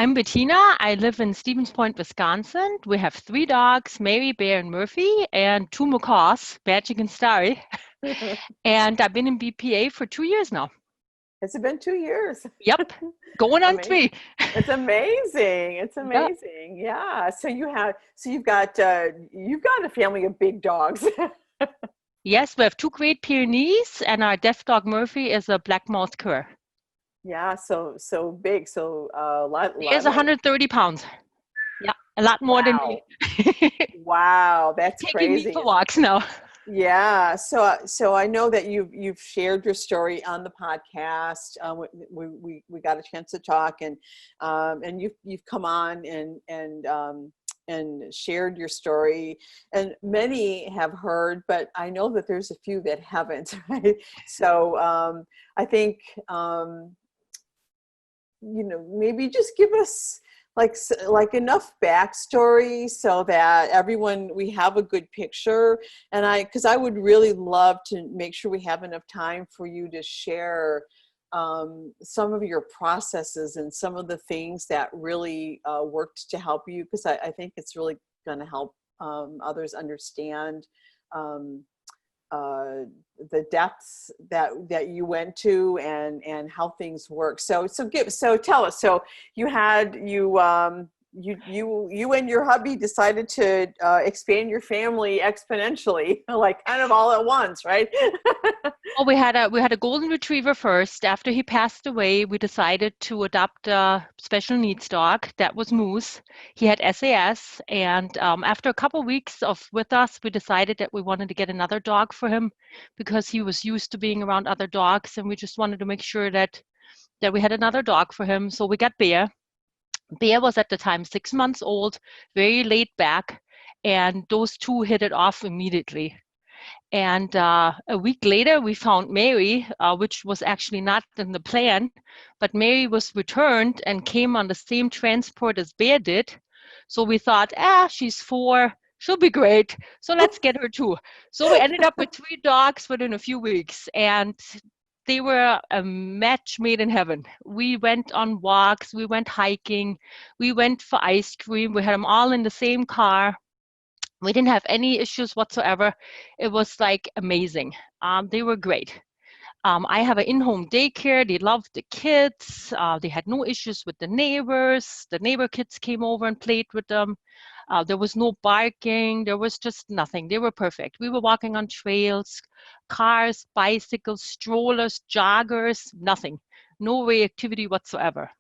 I'm Bettina. I live in Stevens Point, Wisconsin. We have three dogs, Mary, Bear, and Murphy, and two macaws, Magic and Starry. And I've been in BPA for 2 years now. Has it been 2 years? Yep, going on Amazing. three. It's amazing. It's Yeah. amazing. Yeah. So you've got a family of big dogs. Yes, we have two Great Pyrenees, and our deaf dog Murphy is a black mouse cur. Yeah, so big. So a He is lot of 130 pounds. Yeah, a lot more than me. wow. Wow, that's Taking me for crazy. walks now. Yeah, so I know that you've shared your story on the podcast. We got a chance to talk, and you've come on and shared your story, and many have heard, but I know that there's a few that haven't. Right? So I think maybe just give us like enough backstory so that we have a good picture. And because I would really love to make sure we have enough time for you to share some of your processes and some of the things that really worked to help you, because I think it's really going to help others understand um, uh, the depths that you went to and how things work. So tell us. So you and your hubby decided to expand your family exponentially, like kind of all at once, right? Well, we had a golden retriever first. After he passed away, we decided to adopt a special needs dog. That was Moose. He had SAS, and after a couple weeks of with us, we decided that we wanted to get another dog for him because he was used to being around other dogs, and we just wanted to make sure that we had another dog for him. So we got Bear. Bear was at the time 6 months old, very laid back, and those two hit it off immediately. And a week later, we found Mary, which was actually not in the plan, but Mary was returned and came on the same transport as Bear did. So we thought, she's 4, she'll be great. So let's get her too. So we ended up with three dogs within a few weeks, and they were a match made in heaven. We went on walks, we went hiking, we went for ice cream. We had them all in the same car. We didn't have any issues whatsoever. It was like amazing. They were great. I have an in-home daycare. They loved the kids. They had no issues with the neighbors. The neighbor kids came over and played with them. There was no barking. There was just nothing. They were perfect. We were walking on trails, cars, bicycles, strollers, joggers, nothing. No reactivity whatsoever.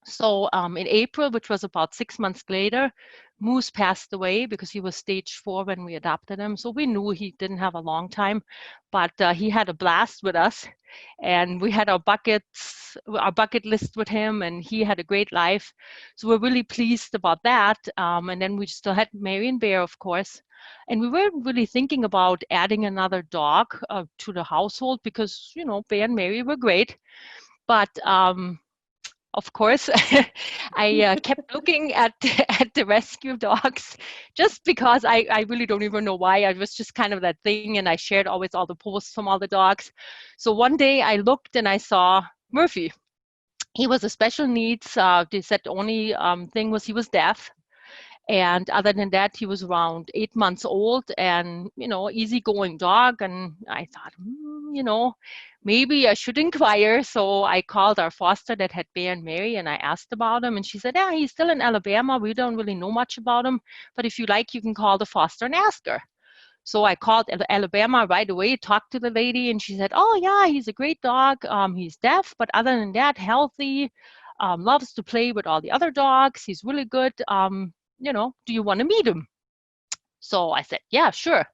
So in April, which was about 6 months later, Moose passed away because he was stage 4 when we adopted him. So we knew he didn't have a long time, but he had a blast with us, and we had our bucket list with him, and he had a great life. So we're really pleased about that. And then we still had Mary and Bear, of course. And we weren't really thinking about adding another dog to the household because, Bear and Mary were great. But of course, I kept looking at at the rescue dogs just because I really don't even know why. I was just kind of that thing, and I shared always all the posts from all the dogs. So one day I looked and I saw Murphy. He was a special needs. They said the only thing was he was deaf. And other than that, he was around 8 months old and, easygoing dog. And I thought, maybe I should inquire. So I called our foster that had Bear and Mary, and I asked about him. And she said, yeah, he's still in Alabama. We don't really know much about him. But if you like, you can call the foster and ask her. So I called Alabama right away, talked to the lady, and she said, oh, yeah, he's a great dog. He's deaf, but other than that, healthy, loves to play with all the other dogs. He's really good. Do you want to meet him? So I said, yeah, sure.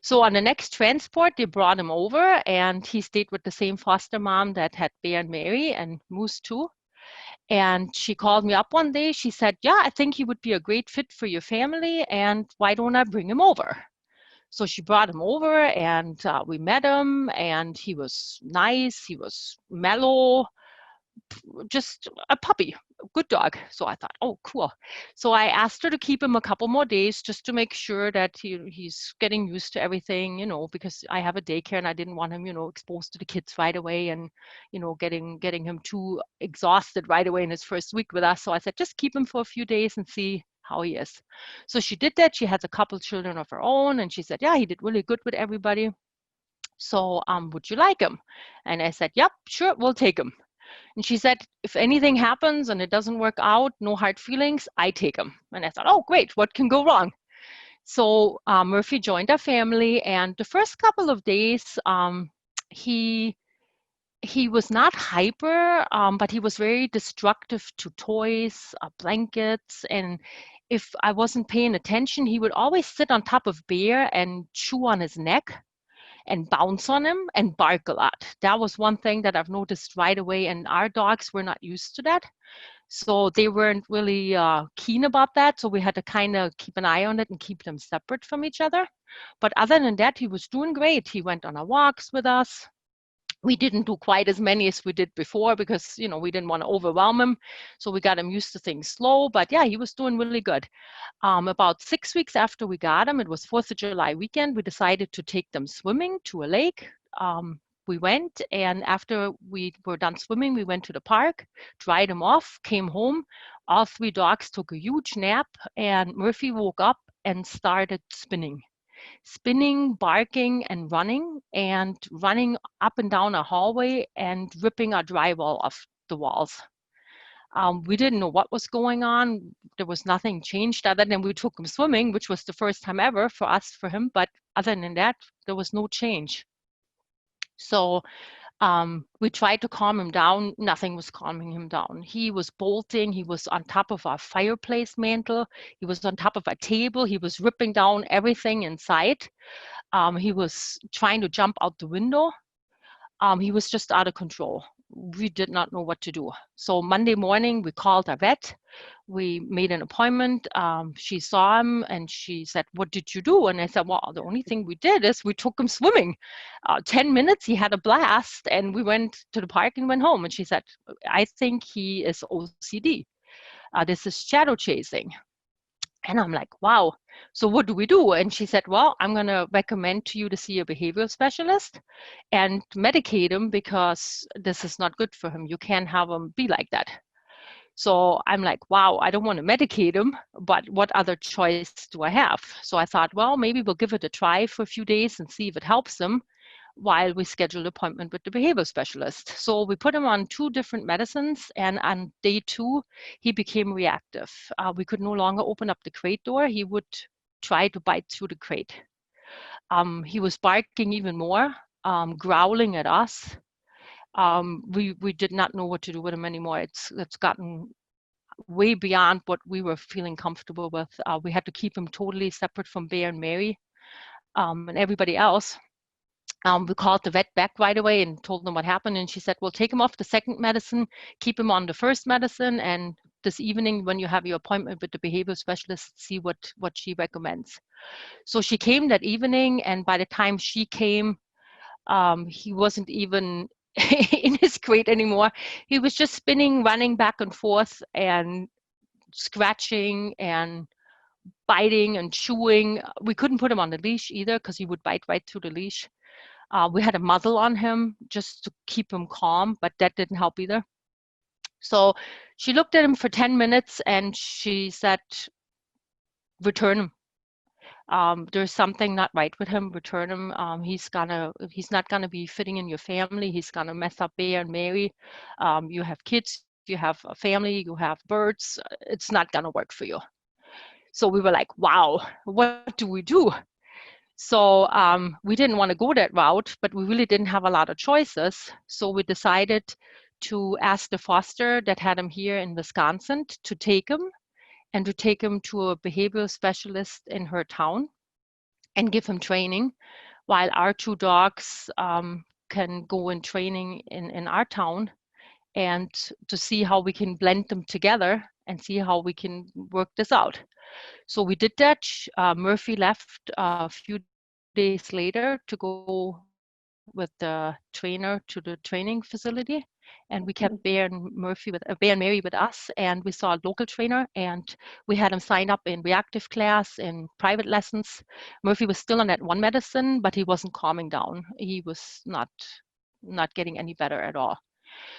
So on the next transport, they brought him over, and he stayed with the same foster mom that had Bear and Mary and Moose too. And she called me up one day. She said, yeah, I think he would be a great fit for your family, and why don't I bring him over? So she brought him over, and we met him, and he was nice. He was mellow, just a puppy. good dog. So I thought, oh, cool. So I asked her to keep him a couple more days just to make sure that he's getting used to everything, because I have a daycare and I didn't want him, exposed to the kids right away and, getting him too exhausted right away in his first week with us. So I said, just keep him for a few days and see how he is. So she did that. She has a couple children of her own, and she said, yeah, he did really good with everybody. So would you like him? And I said, yep, sure, we'll take him. And she said, if anything happens and it doesn't work out, no hard feelings, I take him. And I thought, oh, great, what can go wrong? So Murphy joined our family, and the first couple of days, he was not hyper, but he was very destructive to toys, blankets, and if I wasn't paying attention, he would always sit on top of Bear and chew on his neck and bounce on him and bark a lot. That was one thing that I've noticed right away, and our dogs were not used to that. So they weren't really keen about that. So we had to kind of keep an eye on it and keep them separate from each other. But other than that, he was doing great. He went on our walks with us. We didn't do quite as many as we did before because, we didn't want to overwhelm him. So we got him used to things slow. But yeah, he was doing really good. About 6 weeks after we got him, it was 4th of July weekend, we decided to take them swimming to a lake. We went, and after we were done swimming, we went to the park, dried them off, came home. All 3 dogs took a huge nap, and Murphy woke up and started spinning, barking, and running up and down a hallway and ripping our drywall off the walls. We didn't know what was going on. There was nothing changed other than we took him swimming, which was the first time ever for him. But other than that, there was no change. So we tried to calm him down. Nothing was calming him down. He was bolting. He was on top of our fireplace mantle. He was on top of our table. He was ripping down everything in sight. He was trying to jump out the window. He was just out of control. We did not know what to do. So Monday morning, we called our vet. We made an appointment. She saw him and she said, what did you do? And I said, well, the only thing we did is we took him swimming. 10 minutes, he had a blast, and we went to the park and went home. And she said, I think he is OCD. This is shadow chasing. And I'm like, wow, so what do we do? And she said, well, I'm going to recommend to you to see a behavioral specialist and medicate him because this is not good for him. You can't have him be like that. So I'm like, wow, I don't want to medicate him, but what other choice do I have? So I thought, well, maybe we'll give it a try for a few days and see if it helps him while we schedule an appointment with the behavioral specialist. So we put him on 2 different medicines, and on day 2, he became reactive. We could no longer open up the crate door. He would try to bite through the crate. He was barking even more, growling at us. We did not know what to do with him anymore. It's gotten way beyond what we were feeling comfortable with. We had to keep him totally separate from Bear and Mary and everybody else. We called the vet back right away and told them what happened. And she said, well, take him off the second medicine, keep him on the first medicine. And this evening, when you have your appointment with the behavioral specialist, see what she recommends. So she came that evening. And by the time she came, he wasn't even in his crate anymore. He was just spinning, running back and forth and scratching and biting and chewing. We couldn't put him on the leash either because he would bite right through the leash. We had a muzzle on him just to keep him calm, but that didn't help either. So she looked at him for 10 minutes and she said, return him. There's something not right with him. Return him. He's not gonna be fitting in your family. He's gonna mess up Bear and Mary. You have kids, you have a family, you have birds. It's not gonna work for you. So we were like, wow, what do we do? So we didn't want to go that route, but we really didn't have a lot of choices. So we decided to ask the foster that had him here in Wisconsin to take him and to take him to a behavioral specialist in her town and give him training, while our 2 dogs can go in training in our town, and to see how we can blend them together and see how we can work this out. So we did that. Murphy left a few days later to go with the trainer to the training facility. And we kept Bear and Mary with us, and we saw a local trainer, and we had him sign up in reactive class in private lessons. Murphy was still on that one medicine, but he wasn't calming down. He was not getting any better at all.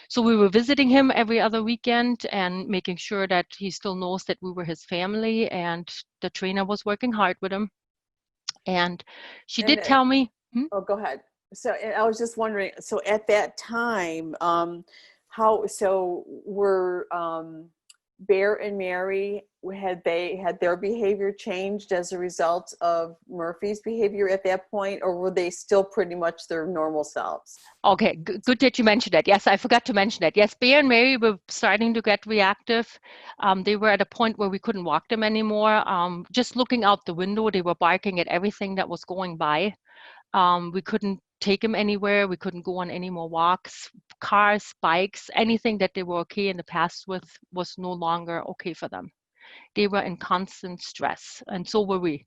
So we were visiting him every other weekend and making sure that he still knows that we were his family, and the trainer was working hard with him. And she And did tell me, oh, go ahead. So and I was just wondering, so at that time, how, so were Bear and Mary, had their behavior changed as a result of Murphy's behavior at that point, or were they still pretty much their normal selves? okay, good that you mentioned that. Yes, I forgot to mention that. Yes, Bear and Mary were starting to get reactive. They were at a point where we couldn't walk them anymore. Just looking out the window, they were barking at everything that was going by. We couldn't take them anywhere. We couldn't go on any more walks. Cars, bikes, anything that they were okay in the past with was no longer okay for them. They were in constant stress, and so were we.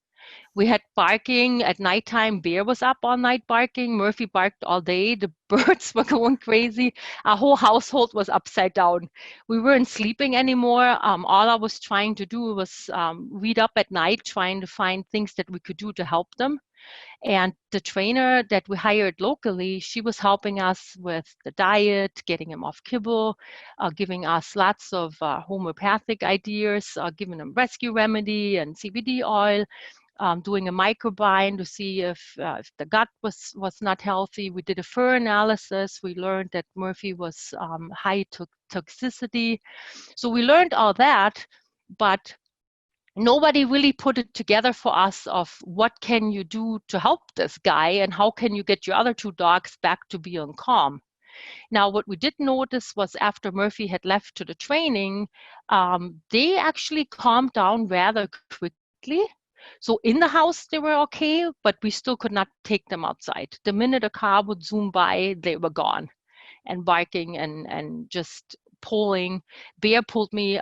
We had barking at nighttime. Bear was up all night barking. Murphy barked all day. The birds were going crazy. Our whole household was upside down. We weren't sleeping anymore. All I was trying to do was read up at night, trying to find things that we could do to help them. And the trainer that we hired locally, she was helping us with the diet, getting him off kibble, giving us lots of homeopathic ideas, giving them rescue remedy and CBD oil, doing a microbiome to see if the gut was not healthy. We did a fur analysis. We learned that Murphy was high toxicity. So we learned all that, but nobody really put it together for us of what can you do to help this guy and how can you get your other two dogs back to being calm. Now, what we did notice was after Murphy had left to the training, they actually calmed down rather quickly. So in the house, they were okay, but we still could not take them outside. The minute a car would zoom by, they were gone and barking and just pulling. Bear pulled me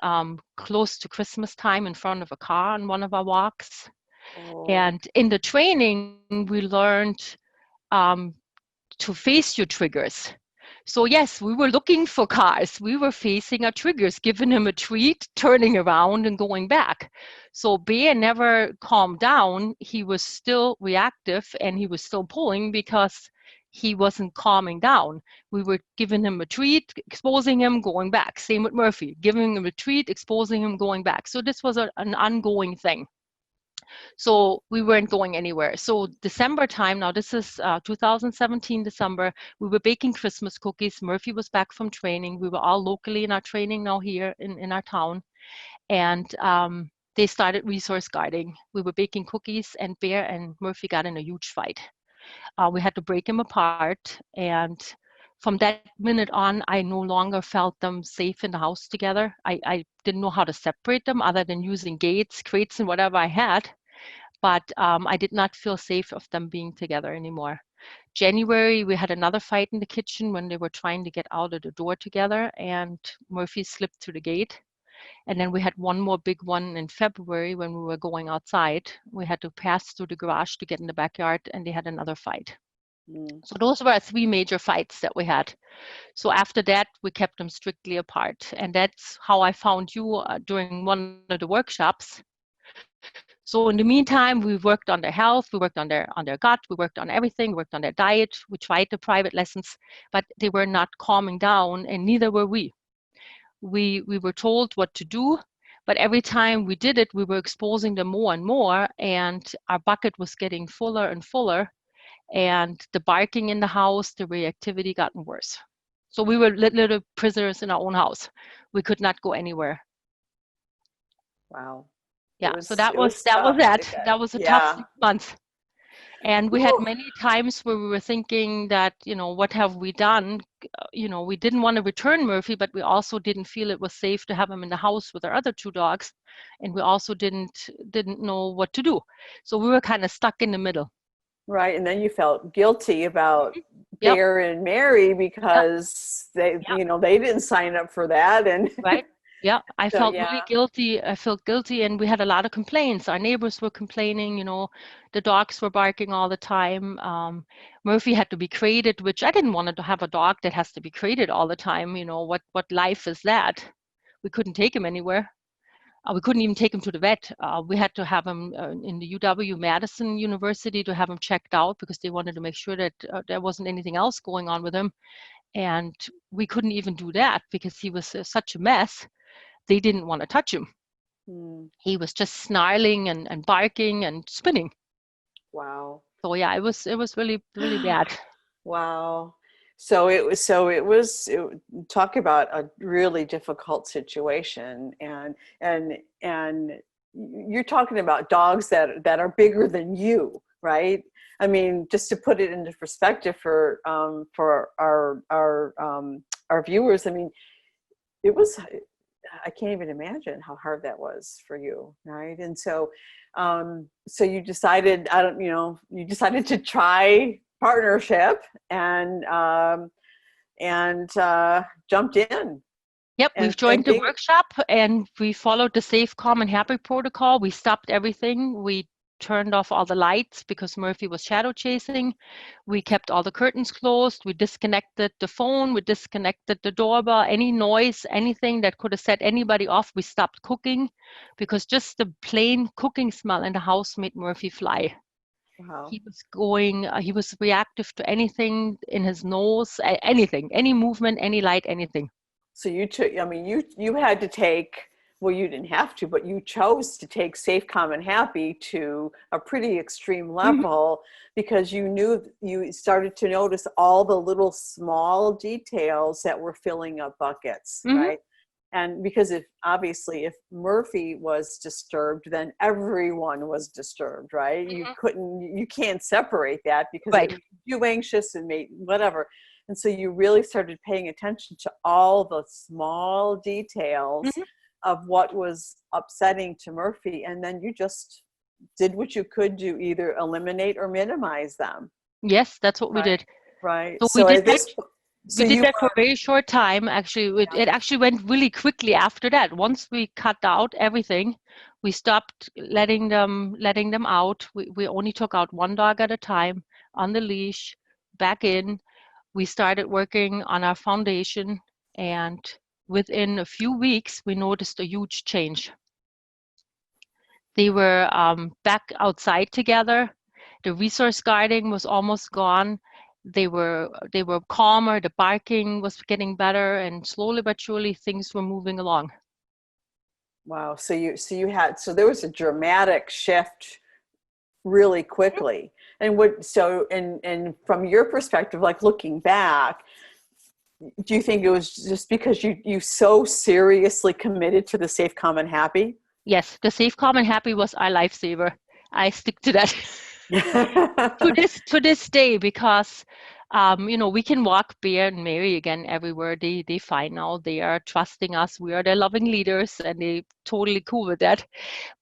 close to Christmas time in front of a car on one of our walks. Oh, And in the training, we learned um, to face your triggers. So yes, we were looking for cars. We were facing our triggers, giving him a treat, turning around and going back. So Bear never calmed down. He was still reactive and he was still pulling because he wasn't calming down. We were giving him a treat, exposing him, going back. Same with Murphy, giving him a treat, exposing him, going back. So this was an ongoing thing. So we weren't going anywhere. So December time, now this is 2017 December, we were baking Christmas cookies. Murphy was back from training. We were all locally in our training now here in our town. And they started resource guarding. We were baking cookies and Bear and Murphy got in a huge fight. We had to break them apart. And from that minute on, I no longer felt them safe in the house together. I didn't know how to separate them other than using gates, crates, and whatever I had, but I did not feel safe of them being together anymore. January, we had another fight in the kitchen when they were trying to get out of the door together, and Murphy slipped through the gate. And then we had one more big one in February when we were going outside. We had to pass through the garage to get in the backyard, and they had another fight. mm, So those were our three major fights that we had. So after that, we kept them strictly apart. And that's how I found you during one of the workshops. So in the meantime, we worked on their health, we worked on their gut, we worked on everything, we worked on their diet, we tried the private lessons, but they were not calming down, and neither were we. We were told what to do, but every time we did it, we were exposing them more and more, and our bucket was getting fuller and fuller, and the barking in the house, the reactivity gotten worse. So we were little prisoners in our own house. We could not go anywhere. wow. Yeah, so It was that was tough. that. That was a tough Yeah. 6 months. And we had Whew. many times where we were thinking that, what have we done? We didn't want to return Murphy, but we also didn't feel it was safe to have him in the house with our other two dogs. And we also didn't know what to do. So we were kind of stuck in the middle. Right. And then you felt guilty about Mhm. Yep, Bear and Mary yep, because they, yep, they didn't sign up for that. And right. Yeah, I So felt really yeah. guilty. I felt guilty, and we had a lot of complaints. Our neighbors were complaining, the dogs were barking all the time. Murphy had to be crated, which I didn't want to have a dog that has to be crated all the time. What life is that? We couldn't take him anywhere. We couldn't even take him to the vet. We had to have him in the UW Madison University to have him checked out because they wanted to make sure that there wasn't anything else going on with him. And we couldn't even do that because he was such a mess. They didn't want to touch him. Hmm. He was just snarling and barking and spinning. Wow. So yeah, it was really, really bad. Wow. Talk about a really difficult situation, and you're talking about dogs that are bigger than you, right? I mean, just to put it into perspective for our viewers, I mean, it was, I can't even imagine how hard that was for you, right? And so you decided, I don't, you decided to try partnership and jumped in Yep, we've and joined the they, workshop and we followed the safe, calm, and happy protocol. We stopped everything. We turned off all the lights because Murphy was shadow chasing. We kept all the curtains closed. We disconnected the phone. We disconnected the doorbell. Any noise, anything that could have set anybody off, we stopped cooking because just the plain cooking smell in the house made Murphy fly. wow. He was reactive to anything in his nose, anything, any movement, any light, anything. So you took, I mean, you had to take, well, you didn't have to, but you chose to take safe, calm, and happy to a pretty extreme Mhm, level because you knew you started to notice all the little small details that were filling up buckets, mhm, right? And because if obviously if Murphy was disturbed, then everyone was disturbed, right? mhm. You can't separate that because it Right. made you anxious and made whatever. And so you really started paying attention to all the small details Mhm. of what was upsetting to Murphy. And then you just did what you could do, either eliminate or minimize them. Yes, that's what we Right. did. Right. So we So did at that. this, so We did you that for were, a very short time. Actually, it actually went really quickly after that. Once we cut out everything, we stopped letting them out. We only took out one dog at a time on the leash, back in. We started working on our foundation, and within a few weeks, we noticed a huge change. They were back outside together. The resource guarding was almost gone. They were calmer. The barking was getting better, and slowly but surely things were moving along. wow. So there was a dramatic shift really quickly. And from your perspective, like looking back, do you think it was just because you so seriously committed to the safe, calm, and happy? Yes, the safe, calm, and happy was our lifesaver. I stick to that. To this day because we can walk Bear and Mary again everywhere. They find now they are trusting us. We are their loving leaders, and they totally cool with that.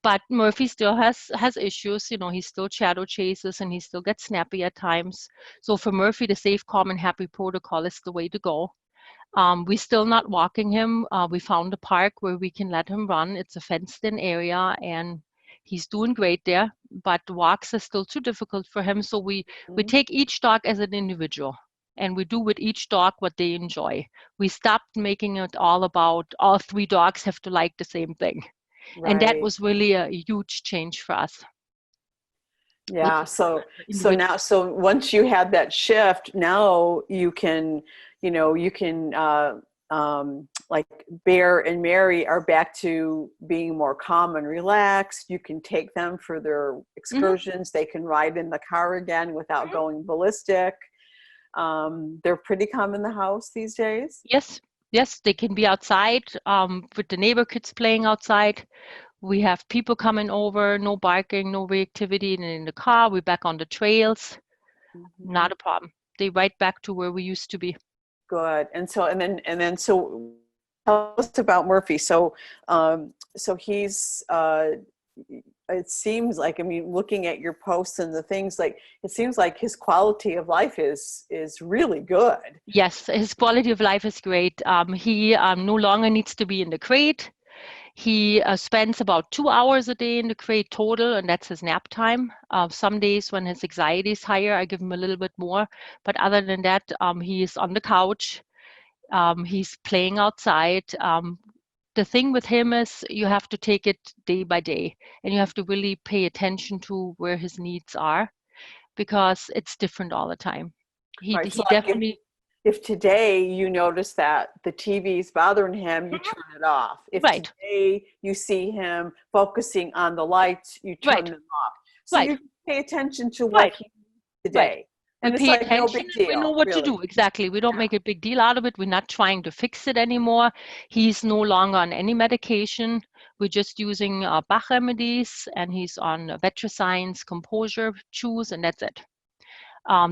But Murphy still has issues. He still shadow chases and he still gets snappy at times. So for Murphy, the safe, calm, and happy protocol is the way to go. We're still not walking him. We found a park where we can let him run. It's a fenced-in area, and he's doing great there. But walks are still too difficult for him, so we Mhm. take each dog as an individual, and we do with each dog what they enjoy. We stopped making it all about all three dogs have to like the same thing, and that Right. was really a huge change for us with Yeah. the individual. So once you had that shift, now you can, like Bear and Mary are back to being more calm and relaxed. You can take them for their Mhm, excursions. They can ride in the car again without mhm. going ballistic. They're pretty calm in the house these days. Yes, yes, they can be outside with the neighbor kids playing outside. We have people coming over, no barking, no reactivity in the car. We're back on the trails. Not Mhm. a problem. They right back to where we used to be. Good. So tell us about Murphy. So he's it seems like, I mean, looking at your posts and the things, like it seems like his quality of life is really good. Yes, his quality of life is great. He no longer needs to be in the crate. He spends about 2 hours a day in the crate total, and that's his nap time. Some days when his anxiety is higher, I give him a little bit more. But other than that, he's on the couch. He's playing outside. The thing with him is you have to take it day by day, and you have to really pay attention to where his needs are because it's different all the time. He Right. So he like definitely if today you notice that the TV is bothering him, you turn it off. If right, today you see him focusing on the lights, you turn right, them off. So right, you pay attention to what right, he needs right. today. We And it's pay like no attention big and we know deal, what to really. do. Exactly. We don't Yeah. make a big deal out of it. We're not trying to fix it anymore. He's no longer on any medication. We're just using Bach remedies, and he's on Vetrocine's composure chews, and that's it.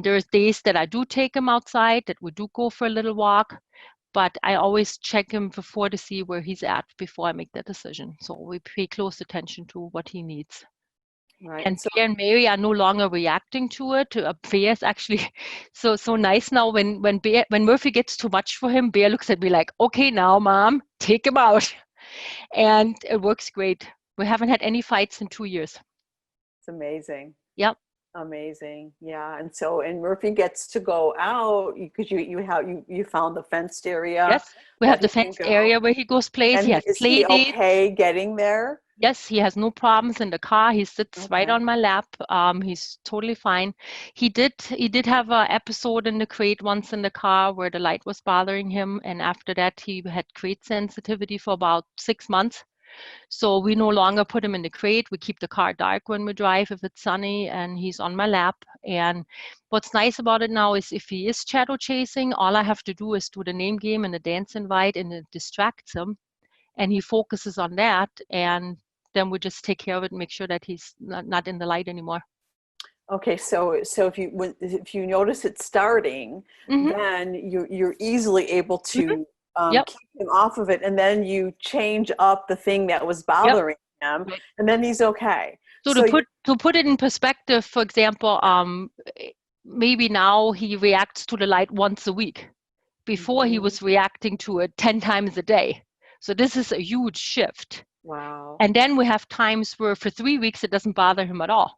There's days that I do take him outside, that we do go for a little walk, but I always check him before to see where he's at before I make that decision. So we pay close attention to what he needs. Right. And And so Bear and Mary are no longer reacting to it. Bear is actually so nice now. When Murphy gets too much for him, Bear looks at me like, "Okay, now, Mom, take him out," and it works great. We haven't had any fights in 2 years. it's amazing. Yep. Amazing. Yeah. And so, and Murphy gets to go out because you found the fenced area Yes. We have that the he can fenced go. area where he goes plays. He And has is play he dates. okay getting there? Yes, he has no problems in the car. He sits right Okay. on my lap. He's totally fine. He did have an episode in the crate once in the car where the light was bothering him, and after that he had crate sensitivity for about 6 months. So we no longer put him in the crate. We keep the car dark when we drive if it's sunny, and he's on my lap. And what's nice about it now is if he is shadow chasing, all I have to do is do the name game and the dance invite, and it distracts him and he focuses on that, and then we just take care of it and make sure that he's not in the light anymore. Okay, so if you notice it starting, Hmm. then you're easily able Hmm. to Yep. keep him off of it, and then you change up the thing that was Yep. bothering him, Right. and then he's okay. So to So you put it in perspective, for example, maybe now he reacts to the light once a week. Before he Mhm. was reacting to it 10 times a day. So this is a huge shift. Wow, And then we have times where for 3 weeks it doesn't bother him at all.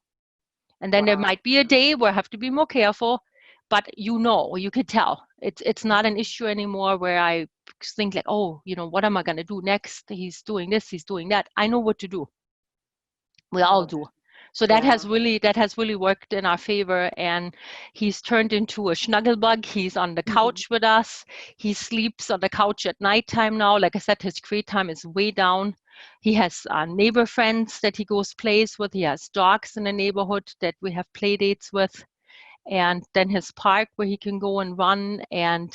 And then there wow, might be a day where I have to be more careful, but you could tell. It's not an issue anymore where I think like, oh, what am I gonna do next? He's doing this, he's doing that. I know what to do. We all oh, do. So yeah. that has really worked in our favor, and he's turned into a snugglebug. He's on the Mhm. couch with us. He sleeps on the couch at nighttime now. Like I said, his crate time is way down. He has neighbor friends that he goes plays with. He has dogs in the neighborhood that we have play dates with, and then his park where he can go and run. And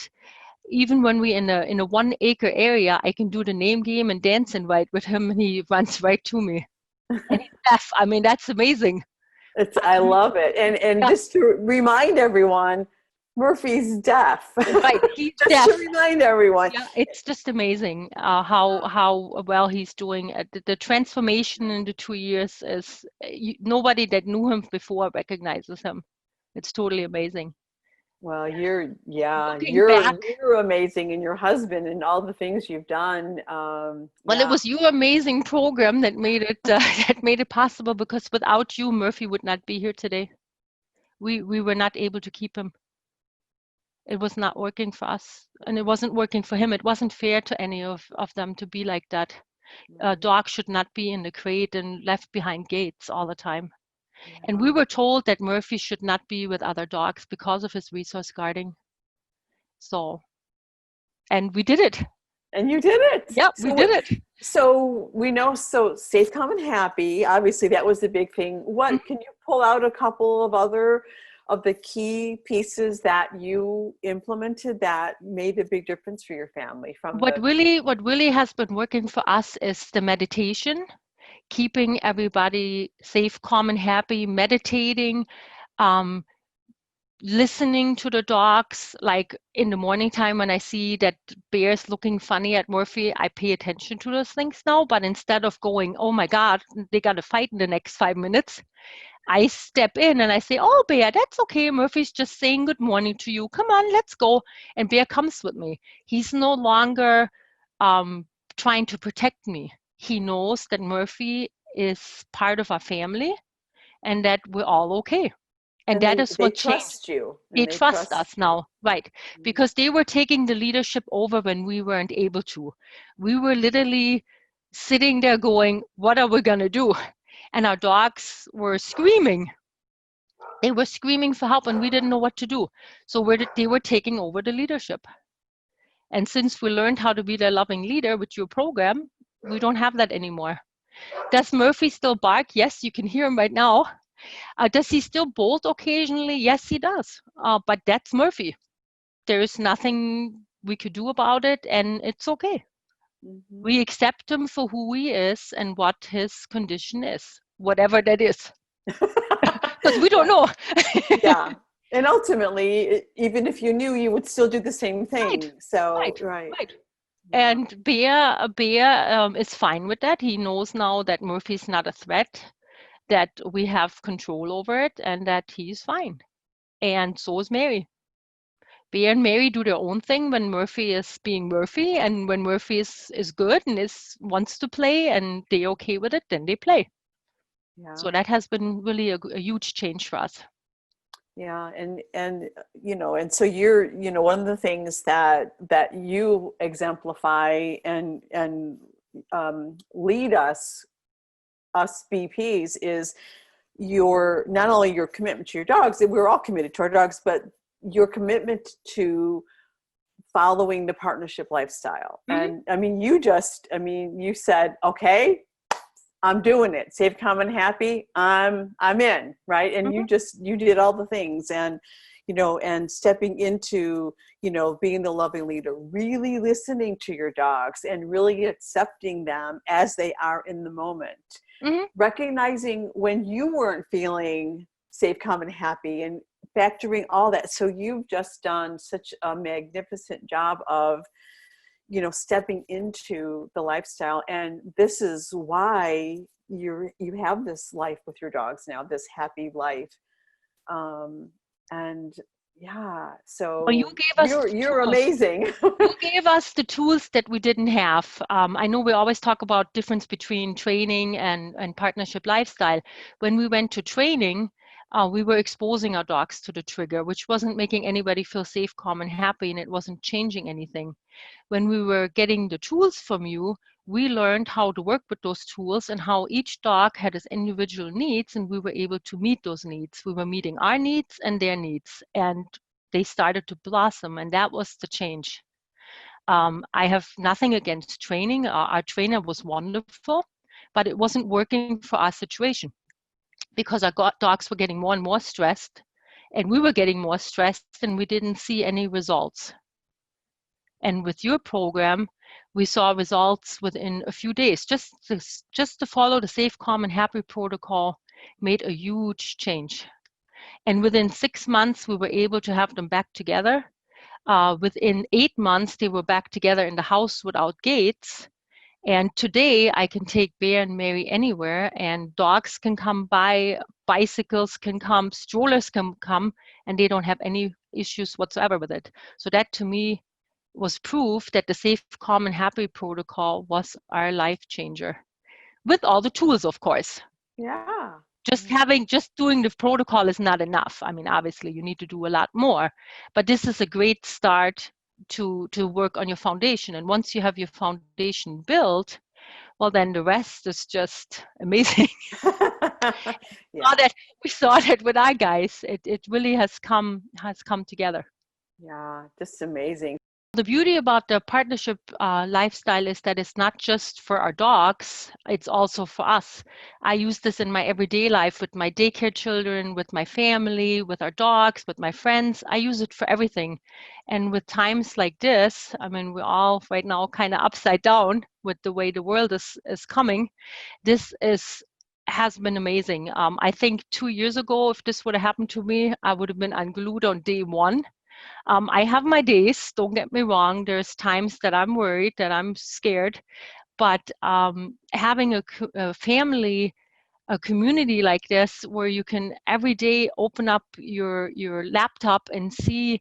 even when we in a 1 acre area, I can do the name game and dance invite with him, and he runs right to me. And he's deaf. I mean, that's amazing. I love it, and Yeah, just to remind everyone, Murphy's deaf. right. He's Just to deaf. remind everyone. Yeah, it's just amazing how well he's doing. The transformation in the 2 years is nobody that knew him before recognizes him. It's totally amazing. Well, yeah, Looking back, you're amazing, and your husband and all the things you've done. well, it Yeah, was your amazing program that made it that made it possible. Because without you, Murphy would not be here today. We were not able to keep him. It was not working for us, and it wasn't working for him. It wasn't fair to any of them to be like that. A right. dog should not be in the crate and left behind gates all the time. And we Yeah. were told that Murphy should not be with other dogs because of his resource guarding. So, and we did it. And you did it. Yep, we did it. So we know. So safe, calm, and happy. Obviously, that was the big thing. What Mhm. can you pull out a couple of other of the key pieces that you implemented that made a big difference for your family from the What really has been working for us is the meditation, keeping everybody safe, calm, and happy, meditating, um, listening to the dogs, like in the morning time when I see that Bear's looking funny at Murphy, I pay attention to those things now. But instead of going, oh my God, they got to fight in the next 5 minutes, I step in and I say, oh, Bear, that's okay. Murphy's just saying good morning to you. Come on, let's go. And Bear comes with me. He's no longer um, trying to protect me. He knows that Murphy is part of our family and that we're all okay. And And that they is they what changed. trust you, They and they trust trust us now, right? you. Because they were taking the leadership over when we weren't able to. We were literally sitting there going, what are we going to do? And our dogs were screaming. They were screaming for help and we didn't know what to do. So they were taking over the leadership. And since we learned how to be the loving leader with your program, we don't have that anymore. Does Murphy still bark? Yes, you can hear him right now. Does he still bolt occasionally? Yes, he does. But that's Murphy. There is nothing we could do about it, and it's okay. Mm-hmm. We accept him for who he is and what his condition is, whatever that is, because we don't know. Yeah. And ultimately, even if you knew, you would still do the same Right, thing. So, right, right. right. Yeah. And Bear is fine with that. He knows now that Murphy's not a threat, that we have control over it, and that he's fine. And so is Mary. Bear and Mary do their own thing when Murphy is being Murphy, and when Murphy is good and wants to play and they're okay with it, then they play. So Yeah. that has been really a huge change for us. Yeah. And and so one of the things that you exemplify and lead us BPs is your not only your commitment to your dogs, we're all committed to our dogs, but your commitment to following the partnership lifestyle. Hmm. And you said, okay, I'm doing it. Safe, calm, and happy. I'm in, right? And Hmm. you did all the things, and stepping into, being the loving leader, really listening to your dogs and really accepting them as they are in the moment, Hmm. recognizing when you weren't feeling safe, calm, and happy, and factoring all that. So you've just done such a magnificent job of, stepping into the lifestyle. And this is why you have this life with your dogs now, this happy life. And yeah, Well, you so gave us the you're tools. amazing. You gave us the tools that we didn't have. I know we always talk about difference between training and partnership lifestyle. When we went to training, we were exposing our dogs to the trigger, which wasn't making anybody feel safe, calm, and happy, and it wasn't changing anything. When we were getting the tools from you, we learned how to work with those tools and how each dog had its individual needs, and we were able to meet those needs. We were meeting our needs and their needs, and they started to blossom, and that was the change. I have nothing against training. Our trainer was wonderful, but it wasn't working for our situation because our dogs were getting more and more stressed, and we were getting more stressed, and we didn't see any results. And with your program, we saw results within a few days. Just to follow the safe, calm, and happy protocol made a huge change. And within 6 months, we were able to have them back together. Within 8 months, they were back together in the house without gates. And today, I can take Bear and Mary anywhere, and dogs can come by, bicycles can come, strollers can come, and they don't have any issues whatsoever with it. So that to me was proof that the safe, calm, and happy protocol was our life changer. With all the tools, of course. Yeah. Just doing the protocol is not enough. I mean, obviously you need to do a lot more, but this is a great start to work on your foundation. And once you have your foundation built, well, then the rest is just amazing. Yeah. We saw that with our guys. It really has come together. Yeah. Just amazing. The beauty about the partnership lifestyle is that it's not just for our dogs, it's also for us. I use this in my everyday life with my daycare children, with my family, with our dogs, with my friends. I use it for everything. And with times like this, I mean, we're all right now kind of upside down with the way the world is coming. This is has been amazing. I think 2 years ago, if this would have happened to me, I would have been unglued on day one. I have my days, don't get me wrong. There's times that I'm worried, that I'm scared, but having a family, a community like this where you can every day open up your laptop and see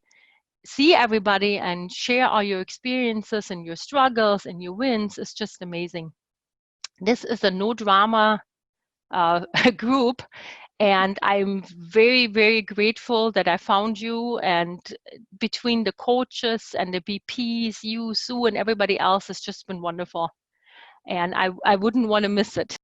everybody and share all your experiences and your struggles and your wins is just amazing. This is a no drama group, and I'm very, very grateful that I found you. And between the coaches and the BPs, you, Sue, and everybody else, has just been wonderful. And I wouldn't want to miss it.